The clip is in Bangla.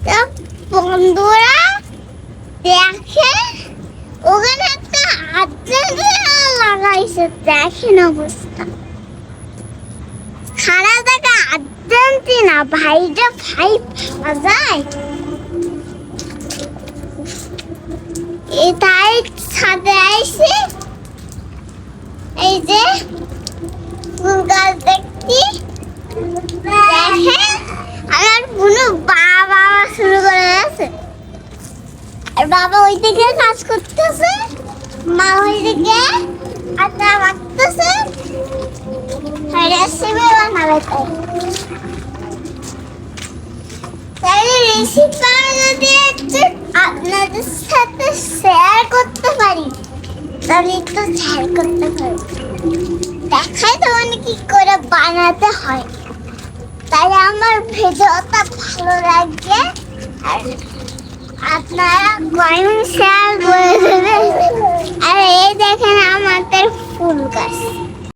তো বন্ধুরা দেখে ওখানে একটা আর্জেন্টিনা লাগাইছে, দেখেন অবস্থা খারাপ। দেখা আর্জেন্টিনা ভাইটা ভাই পাওয়া যায় এটাই ছাদে আইছে। এই যে ফুল গাছ দেখছি, দেখেন আমার বুনু বাবা শুরু করে গেছে। আর বাবা ওই দিকে কাজ করতেছে, মা ওই দিকে আটা বাটতেছে, রেসিপি বানাবে। তাই রেসিপি যদি একটু আপনাদের সাথে শেয়ার করতে পারি তাহলে একটু শেয়ার করতে পারি, দেখাই তো মানে কি করে বানাতে হয়। তাই আমার ভিডিওটা ভালো লাগবে আর আপনারা কমেন্ট শেয়ার করে দেবেন। আর এই দেখেন আমাদের ফুল গাছ।